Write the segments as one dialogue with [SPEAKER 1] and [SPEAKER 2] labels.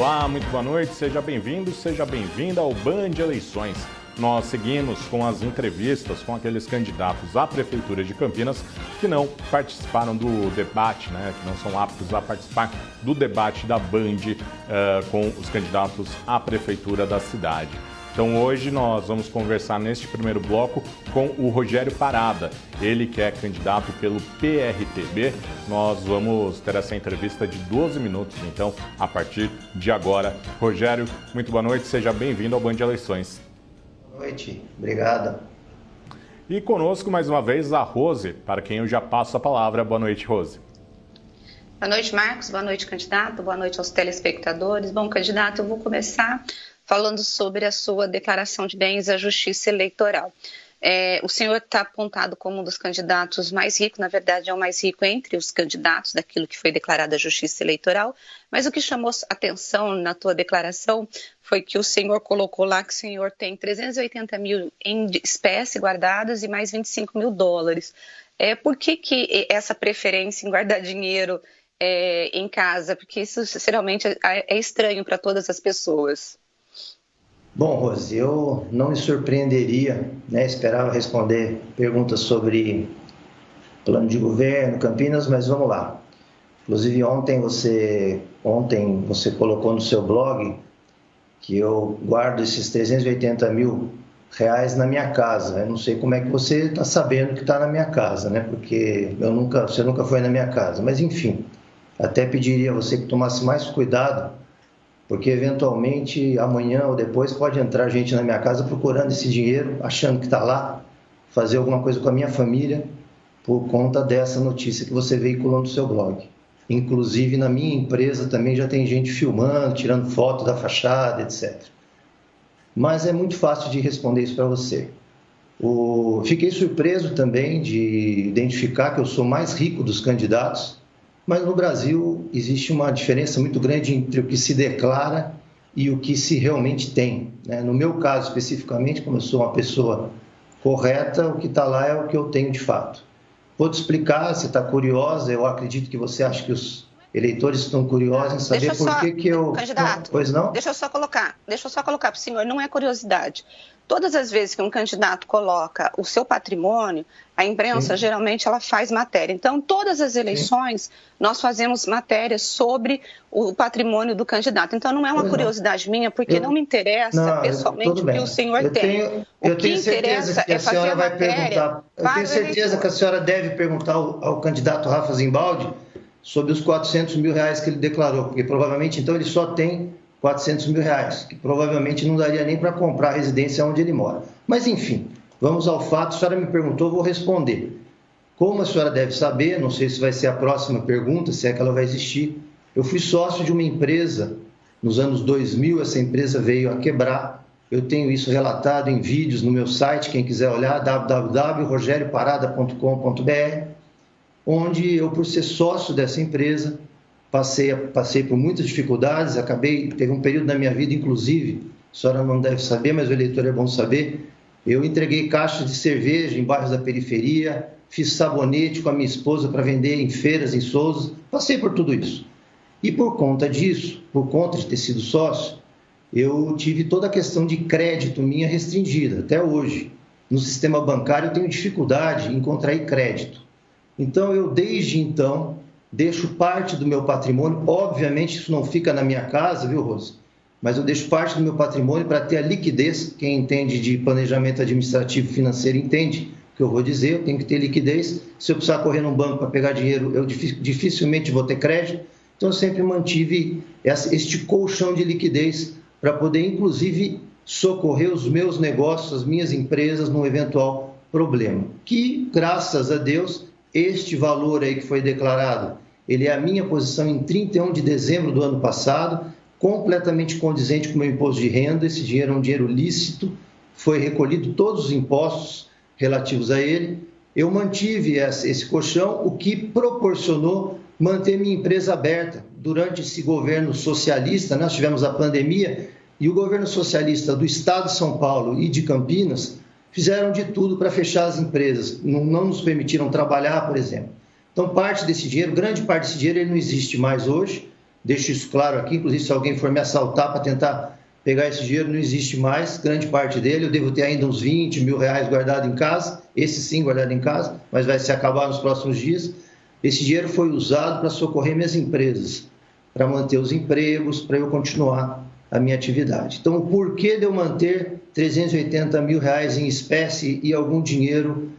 [SPEAKER 1] Olá, muito boa noite, seja bem-vindo, seja bem-vinda ao Band Eleições. Nós seguimos com as entrevistas com aqueles candidatos à Prefeitura de Campinas que não participaram do debate, que não são aptos a participar do debate da Band com os candidatos à Prefeitura da cidade. Então hoje nós vamos conversar neste primeiro bloco com o Rogério Parada, ele que é candidato pelo PRTB. Nós vamos ter essa entrevista de 12 minutos, então, a partir de agora. Rogério, muito boa noite, seja bem-vindo ao Band Eleições.
[SPEAKER 2] Boa noite, obrigado.
[SPEAKER 1] E conosco mais uma vez a Rose, para quem eu já passo a palavra. Boa noite, Rose.
[SPEAKER 3] Boa noite, Marcos, boa noite, candidato, boa noite aos telespectadores. Bom, candidato, eu vou começar falando sobre a sua declaração de bens à Justiça Eleitoral. O senhor está apontado como um dos candidatos mais ricos, na verdade é o mais rico entre os candidatos daquilo que foi declarado à Justiça Eleitoral, mas o que chamou atenção na tua declaração foi que o senhor colocou lá que o senhor tem 380 mil em espécie guardados e mais 25 mil dólares. Por que essa preferência em guardar dinheiro em casa? Porque isso, sinceramente, é estranho para todas as pessoas.
[SPEAKER 2] Bom, Rose, eu não me surpreenderia, esperava responder perguntas sobre plano de governo, Campinas, mas vamos lá. Inclusive ontem você colocou no seu blog que eu guardo esses 380 mil reais na minha casa. Eu não sei como é que você está sabendo que está na minha casa, porque você nunca foi na minha casa. Mas enfim, até pediria a você que tomasse mais cuidado, porque eventualmente amanhã ou depois pode entrar gente na minha casa procurando esse dinheiro, achando que está lá, fazer alguma coisa com a minha família por conta dessa notícia que você veiculou no seu blog. Inclusive na minha empresa também já tem gente filmando, tirando foto da fachada, etc. Mas é muito fácil de responder isso para você. Fiquei surpreso também de identificar que eu sou mais rico dos candidatos, mas no Brasil existe uma diferença muito grande entre o que se declara e o que se realmente tem. No meu caso, especificamente, como eu sou uma pessoa correta, o que está lá é o que eu tenho de fato. Vou te explicar, você está curiosa, eu acredito que você acha que os eleitores estão curiosos em saber por que eu...
[SPEAKER 3] Candidato,
[SPEAKER 2] pois não?
[SPEAKER 3] Deixa eu só colocar para o senhor, não é curiosidade. Todas as vezes que um candidato coloca o seu patrimônio, a imprensa geralmente ela faz matéria. Então, todas as eleições nós fazemos matérias sobre o patrimônio do candidato. Então, não é uma curiosidade minha, porque não me interessa pessoalmente o que o senhor tem.
[SPEAKER 2] Eu tenho certeza que a senhora vai perguntar. Eu tenho certeza que a senhora deve perguntar ao candidato Rafa Zimbaldi sobre os 400 mil reais que ele declarou, porque provavelmente então ele só tem 400 mil reais, que provavelmente não daria nem para comprar a residência onde ele mora. Mas, enfim, vamos ao fato. A senhora me perguntou, vou responder. Como a senhora deve saber, não sei se vai ser a próxima pergunta, se é que ela vai existir, eu fui sócio de uma empresa nos anos 2000, essa empresa veio a quebrar. Eu tenho isso relatado em vídeos no meu site, quem quiser olhar, www.rogerioparada.com.br, onde eu, por ser sócio dessa empresa, passei por muitas dificuldades, teve um período na minha vida, inclusive, a senhora não deve saber, mas o eleitor é bom saber, eu entreguei caixas de cerveja em bairros da periferia, fiz sabonete com a minha esposa para vender em feiras em Souza, passei por tudo isso. E por conta disso, por conta de ter sido sócio, eu tive toda a questão de crédito minha restringida, até hoje. No sistema bancário eu tenho dificuldade em contrair crédito. Então, desde então, deixo parte do meu patrimônio, obviamente isso não fica na minha casa, viu, Rose? Mas eu deixo parte do meu patrimônio para ter a liquidez, quem entende de planejamento administrativo financeiro entende o que eu vou dizer, eu tenho que ter liquidez, se eu precisar correr num banco para pegar dinheiro, eu dificilmente vou ter crédito, então eu sempre mantive este colchão de liquidez para poder, inclusive, socorrer os meus negócios, as minhas empresas num eventual problema, que, graças a Deus, este valor aí que foi declarado, ele é a minha posição em 31 de dezembro do ano passado, completamente condizente com o meu imposto de renda. Esse dinheiro é um dinheiro lícito, foi recolhido todos os impostos relativos a ele. Eu mantive esse colchão, o que proporcionou manter minha empresa aberta. Durante esse governo socialista, nós tivemos a pandemia, e o governo socialista do estado de São Paulo e de Campinas fizeram de tudo para fechar as empresas, não nos permitiram trabalhar, por exemplo. Então, parte desse dinheiro, grande parte desse dinheiro, ele não existe mais hoje, Deixo isso claro aqui, inclusive se alguém for me assaltar para tentar pegar esse dinheiro, não existe mais, grande parte dele, eu devo ter ainda uns 20 mil reais guardado em casa, esse sim guardado em casa, mas vai se acabar nos próximos dias. Esse dinheiro foi usado para socorrer minhas empresas, para manter os empregos, para eu continuar a minha atividade. Então, o porquê de eu manter 380 mil reais em espécie e algum dinheiro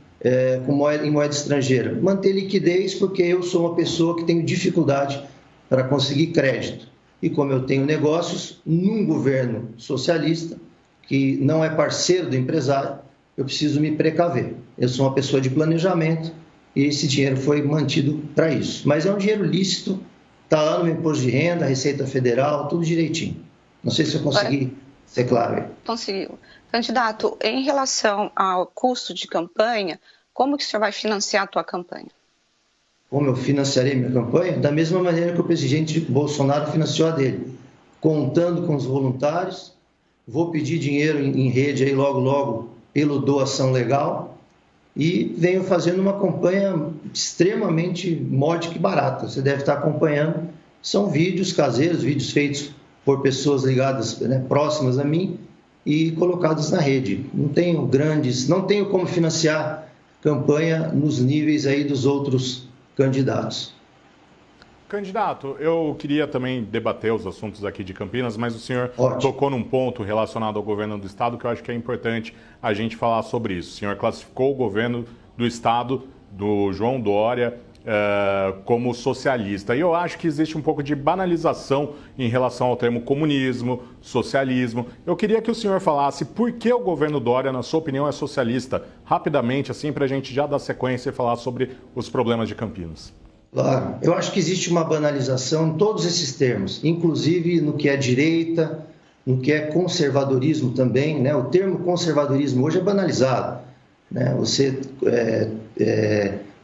[SPEAKER 2] em moeda estrangeira? Manter liquidez, porque eu sou uma pessoa que tenho dificuldade para conseguir crédito. E como eu tenho negócios num governo socialista, que não é parceiro do empresário, eu preciso me precaver. Eu sou uma pessoa de planejamento e esse dinheiro foi mantido para isso. Mas é um dinheiro lícito, está lá no meu imposto de renda, Receita Federal, tudo direitinho. Não sei se eu consegui ser claro aí.
[SPEAKER 3] Conseguiu. Candidato, em relação ao custo de campanha, como que o senhor vai financiar a tua campanha?
[SPEAKER 2] Como eu financiarei minha campanha? Da mesma maneira que o presidente Bolsonaro financiou a dele, contando com os voluntários. Vou pedir dinheiro em rede aí logo pelo doação legal e venho fazendo uma campanha extremamente módica e barata. Você deve estar acompanhando. São vídeos caseiros, vídeos feitos por pessoas ligadas, próximas a mim e colocados na rede. Não tenho como financiar campanha nos níveis aí dos outros candidatos.
[SPEAKER 1] Candidato, eu queria também debater os assuntos aqui de Campinas, mas o senhor tocou num ponto relacionado ao governo do estado que eu acho que é importante a gente falar sobre isso. O senhor classificou o governo do estado do João Dória como socialista. E eu acho que existe um pouco de banalização em relação ao termo comunismo, socialismo. Eu queria que o senhor falasse por que o governo Dória, na sua opinião, é socialista, rapidamente, assim, para a gente já dar sequência e falar sobre os problemas de Campinas.
[SPEAKER 2] Claro, eu acho que existe uma banalização em todos esses termos, inclusive no que é direita, no que é conservadorismo também, né? O termo conservadorismo hoje é banalizado, né? Você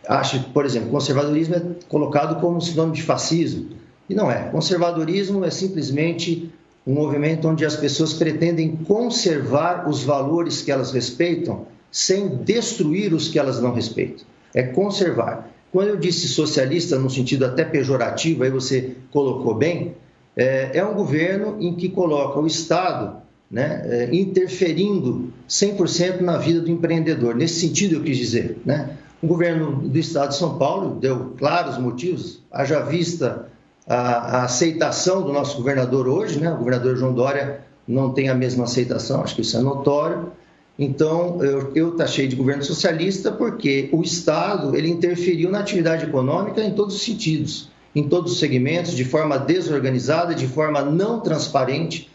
[SPEAKER 2] acha que, por exemplo, conservadorismo é colocado como sinônimo de fascismo, e não é. Conservadorismo é simplesmente um movimento onde as pessoas pretendem conservar os valores que elas respeitam sem destruir os que elas não respeitam. É conservar. Quando eu disse socialista, no sentido até pejorativo, aí você colocou bem, é um governo em que coloca o Estado, né, interferindo 100% na vida do empreendedor. Nesse sentido eu quis dizer, né? O governo do Estado de São Paulo deu claros motivos, haja vista a aceitação do nosso governador hoje, né? O governador João Dória não tem a mesma aceitação, acho que isso é notório. Então, eu taxei de governo socialista porque o Estado ele interferiu na atividade econômica em todos os sentidos, em todos os segmentos, de forma desorganizada, de forma não transparente.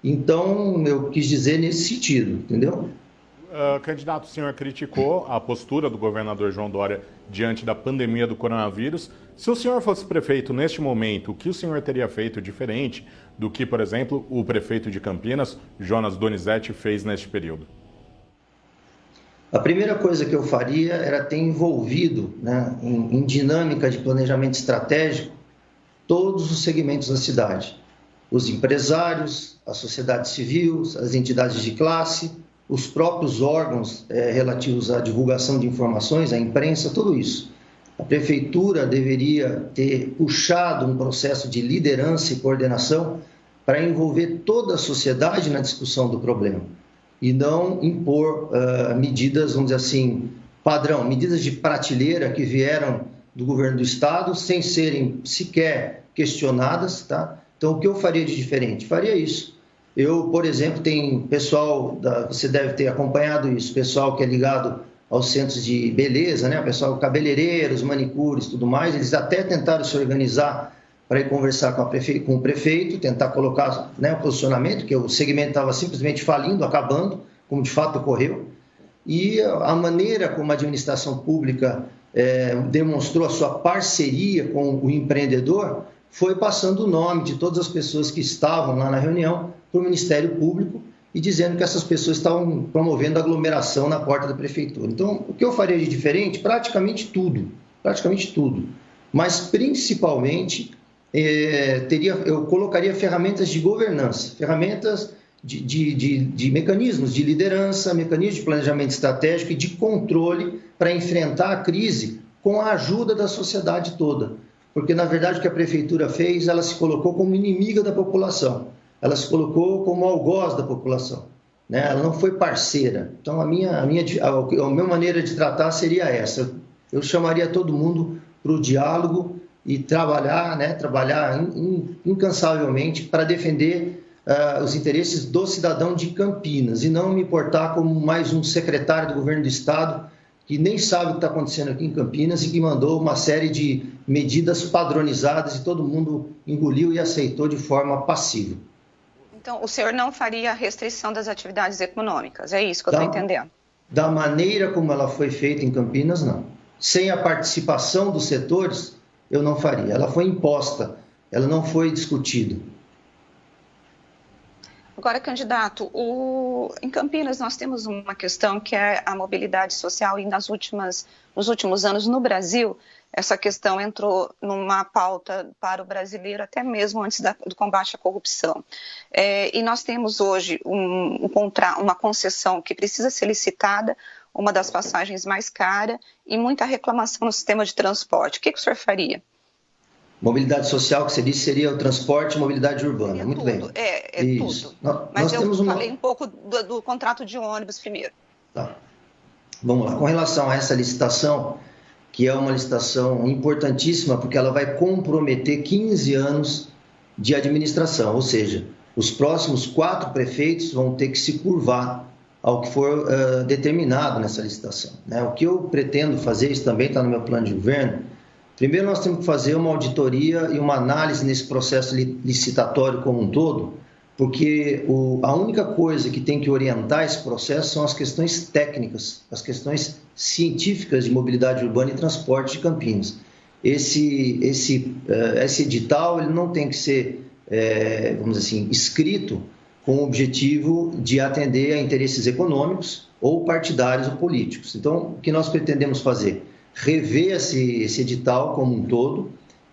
[SPEAKER 2] Então, eu quis dizer nesse sentido, entendeu?
[SPEAKER 1] Candidato, o senhor criticou a postura do governador João Dória diante da pandemia do coronavírus. Se o senhor fosse prefeito neste momento, o que o senhor teria feito diferente do que, por exemplo, o prefeito de Campinas, Jonas Donizete, fez neste período?
[SPEAKER 2] A primeira coisa que eu faria era ter envolvido, né, em dinâmica de planejamento estratégico todos os segmentos da cidade. Os empresários, a sociedade civil, as entidades de classe, os próprios órgãos relativos à divulgação de informações, a imprensa, tudo isso. A prefeitura deveria ter puxado um processo de liderança e coordenação para envolver toda a sociedade na discussão do problema e não impor medidas, vamos dizer assim, padrão, medidas de prateleira que vieram do governo do Estado sem serem sequer questionadas, tá? Então, o que eu faria de diferente? Faria isso. Eu, por exemplo, tem pessoal, você deve ter acompanhado isso, pessoal que é ligado aos centros de beleza, né? Pessoal cabeleireiros, manicures, tudo mais, eles até tentaram se organizar para ir conversar com o prefeito, tentar colocar, né, o posicionamento, que o segmento estava simplesmente falindo, acabando, como de fato ocorreu. E a maneira como a administração pública demonstrou a sua parceria com o empreendedor foi passando o nome de todas as pessoas que estavam lá na reunião para o Ministério Público e dizendo que essas pessoas estavam promovendo aglomeração na porta da prefeitura. Então, o que eu faria de diferente? Praticamente tudo, mas principalmente eu colocaria ferramentas de governança, ferramentas de mecanismos de liderança, mecanismos de planejamento estratégico e de controle para enfrentar a crise com a ajuda da sociedade toda. porque na verdade o que a prefeitura fez, ela se colocou como inimiga da população, ela se colocou como algoz da população, né? Ela não foi parceira. Então a minha maneira de tratar seria essa. Eu chamaria todo mundo para o diálogo e trabalhar, né? Trabalhar incansavelmente para defender os interesses do cidadão de Campinas e não me portar como mais um secretário do governo do estado que nem sabe o que está acontecendo aqui em Campinas e que mandou uma série de medidas padronizadas e todo mundo engoliu e aceitou de forma passiva.
[SPEAKER 3] Então, o senhor não faria a restrição das atividades econômicas, é isso que eu estou entendendo?
[SPEAKER 2] Da maneira como ela foi feita em Campinas, não. Sem a participação dos setores, eu não faria. Ela foi imposta, ela não foi discutida.
[SPEAKER 3] Agora, candidato, em Campinas nós temos uma questão que é a mobilidade social e nos últimos anos no Brasil, essa questão entrou numa pauta para o brasileiro até mesmo antes do combate à corrupção. E nós temos hoje uma concessão que precisa ser licitada, uma das passagens mais caras e muita reclamação no sistema de transporte. O que o senhor faria?
[SPEAKER 2] Mobilidade social, que você disse, seria o transporte e mobilidade urbana. Muito bem.
[SPEAKER 3] Tudo. Mas eu falei um pouco do contrato de ônibus primeiro.
[SPEAKER 2] Tá. Vamos lá. Com relação a essa licitação, que é uma licitação importantíssima, porque ela vai comprometer 15 anos de administração, ou seja, os próximos 4 prefeitos vão ter que se curvar ao que for determinado nessa licitação, né? O que eu pretendo fazer, isso também está no meu plano de governo. Primeiro, nós temos que fazer uma auditoria e uma análise nesse processo licitatório como um todo, porque a única coisa que tem que orientar esse processo são as questões técnicas, as questões científicas de mobilidade urbana e transporte de Campinas. Esse edital ele não tem que ser, vamos dizer assim, escrito com o objetivo de atender a interesses econômicos ou partidários ou políticos. Então, o que nós pretendemos fazer? Rever esse edital como um todo.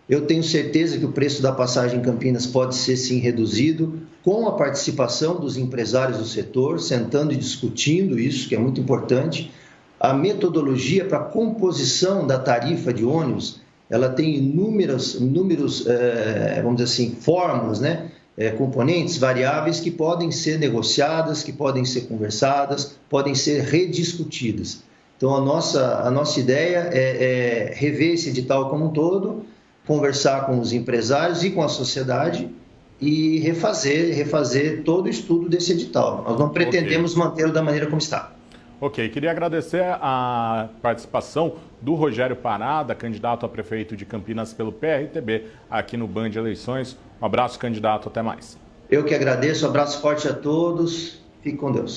[SPEAKER 2] Eu tenho certeza que o preço da passagem em Campinas pode ser, sim, reduzido com a participação dos empresários do setor, sentando e discutindo isso, que é muito importante. A metodologia para a composição da tarifa de ônibus, ela tem inúmeros, vamos dizer assim, fórmulas, né? Componentes, variáveis que podem ser negociadas, que podem ser conversadas, podem ser rediscutidas. Então, a nossa ideia é rever esse edital como um todo, conversar com os empresários e com a sociedade e refazer todo o estudo desse edital. Nós não pretendemos mantê-lo da maneira como está.
[SPEAKER 1] Ok, queria agradecer a participação do Rogério Parada, candidato a prefeito de Campinas pelo PRTB, aqui no Band Eleições. Um abraço, candidato, até mais.
[SPEAKER 2] Eu que agradeço, um abraço forte a todos, fique com Deus.